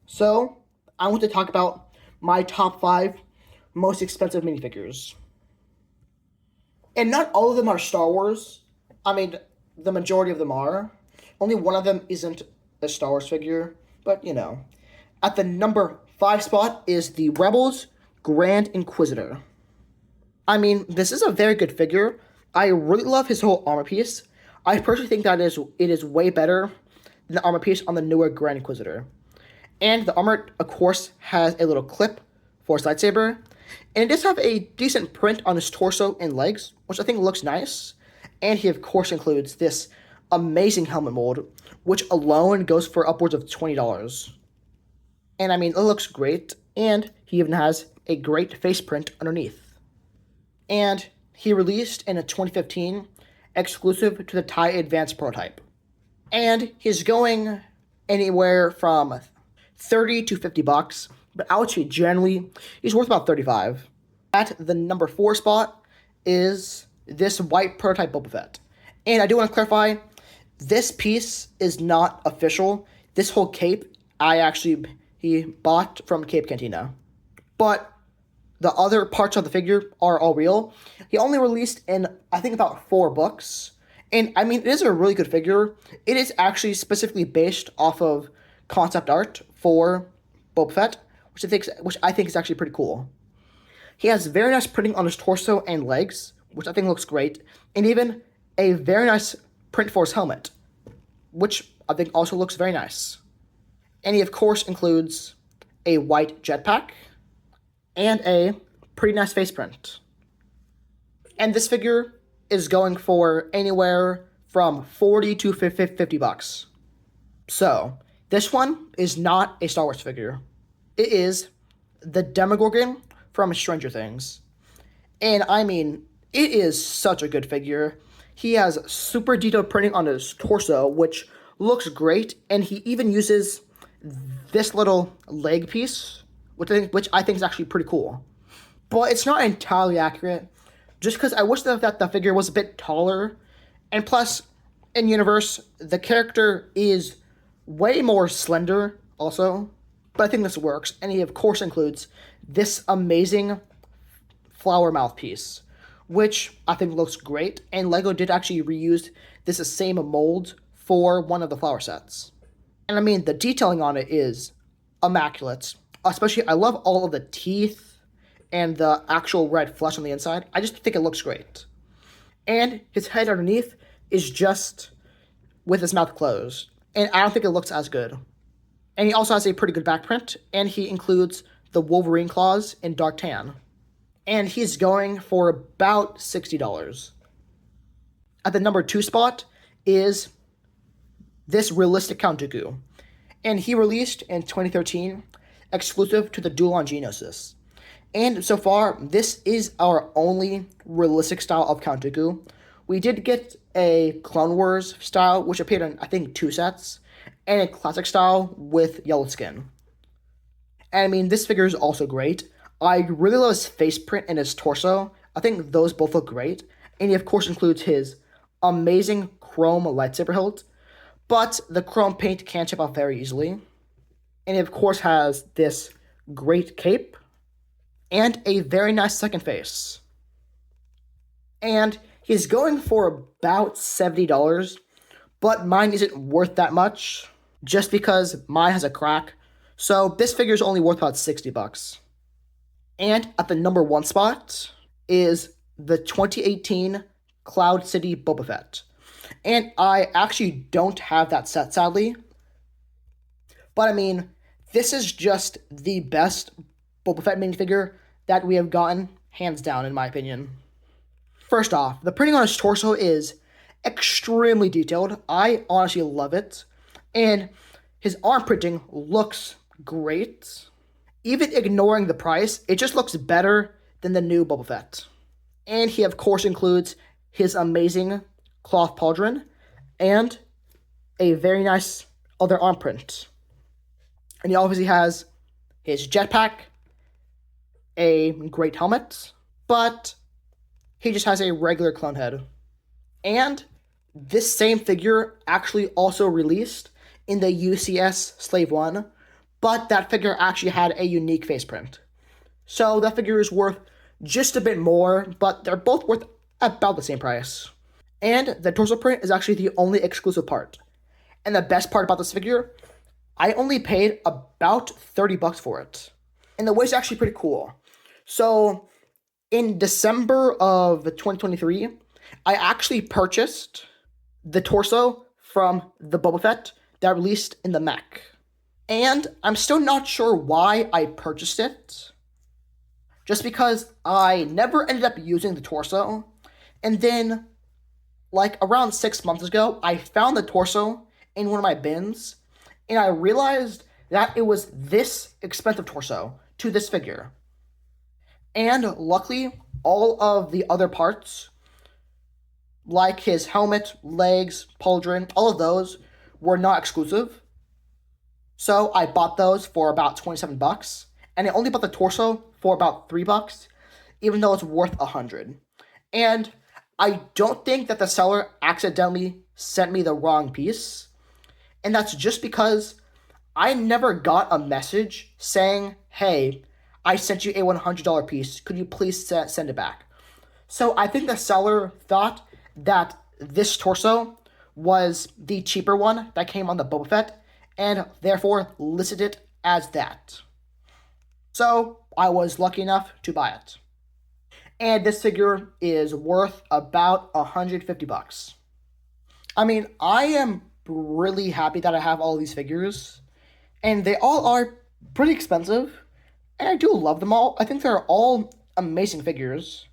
So, I want to talk about my top 5 most expensive minifigures. And not all of them are Star Wars. I mean, the majority of them are. Only one of them isn't a Star Wars figure, but you know. At the number 5 spot is the Rebels Grand Inquisitor. I mean, this is a very good figure. I really love his whole armor piece. I personally think that it is way better than the armor piece on the newer Grand Inquisitor. And the armor, of course, has a little clip for his lightsaber. And it does have a decent print on his torso and legs, which I think looks nice. And he, of course, includes this amazing helmet mold, which alone goes for upwards of $20. And I mean, it looks great. And he even has a great face print underneath. And he released in a 2015 exclusive to the TIE Advanced prototype. And he's going anywhere from 30 to 50 bucks, but I would say generally he's worth about 35. At the number 4 spot is this white prototype Boba Fett. And I do want to clarify, this piece is not official. This whole cape he bought from Cape Cantina. But the other parts of the figure are all real. He only released in, I think, about 4 books. And I mean, it is a really good figure. It is actually specifically based off of concept art for Boba Fett, which I think is actually pretty cool. He has very nice printing on his torso and legs, which I think looks great, and even a very nice print for his helmet, which I think also looks very nice. And he, of course, includes a white jetpack and a pretty nice face print. And this figure is going for anywhere from 40 to 50 bucks. So, this one is not a Star Wars figure. It is the Demogorgon from Stranger Things. And I mean, it is such a good figure. He has super detailed printing on his torso, which looks great, and he even uses this little leg piece, which I think is actually pretty cool. But it's not entirely accurate, just because I wish that the figure was a bit taller, and plus, in universe, the character is way more slender also, but I think this works, and he of course includes this amazing flower mouthpiece, which I think looks great, and LEGO did actually reuse this same mold for one of the flower sets. And I mean, the detailing on it is immaculate, especially I love all of the teeth and the actual red flesh on the inside. I just think it looks great. And his head underneath is just with his mouth closed, and I don't think it looks as good. And he also has a pretty good back print, and he includes the Wolverine claws in dark tan. And he's going for about $60. At the number 2 spot is this realistic Count Dooku. And he released in 2013, exclusive to the Duel-On Geonosis. And so far, this is our only realistic style of Count Dooku. We did get a Clone Wars style, which appeared in, I think, 2 sets, and a classic style with yellow skin. And I mean, this figure is also great. I really love his face print and his torso. I think those both look great. And he, of course, includes his amazing chrome lightsaber hilt, but the chrome paint can chip off very easily. And he, of course, has this great cape and a very nice second face. And he's going for about $70, but mine isn't worth that much, just because mine has a crack. So this figure is only worth about 60 bucks. And at the number 1 spot is the 2018 Cloud City Boba Fett. And I actually don't have that set, sadly. But I mean, this is just the best Boba Fett minifigure that we have gotten, hands down, in my opinion. First off, the printing on his torso is extremely detailed. I honestly love it. And his arm printing looks great. Even ignoring the price, it just looks better than the new Boba Fett. And he, of course, includes his amazing cloth pauldron and a very nice other arm print. And he obviously has his jetpack, a great helmet, but he just has a regular clone head. And this same figure actually also released in the UCS Slave 1, but that figure actually had a unique face print. So that figure is worth just a bit more, but they're both worth about the same price. And the torso print is actually the only exclusive part. And the best part about this figure, I only paid about $30 for it. And the weight's actually pretty cool. So in December of 2023, I actually purchased the torso from the Boba Fett that released in the mech. And I'm still not sure why I purchased it. Just because I never ended up using the torso. And then, like around 6 months ago, I found the torso in one of my bins. And I realized that it was this expensive torso to this figure. And luckily, all of the other parts, like his helmet, legs, pauldron, all of those were not exclusive. So I bought those for about $27, and I only bought the torso for about $3, even though it's worth $100. And I don't think that the seller accidentally sent me the wrong piece, and that's just because I never got a message saying, "Hey, I sent you a $100 piece. Could you please send it back?" So I think the seller thought that this torso was the cheaper one that came on the Boba Fett, and therefore listed it as that. So I was lucky enough to buy it. And this figure is worth about $150. I mean, I am really happy that I have all these figures, and they all are pretty expensive, and I do love them all. I think they're all amazing figures.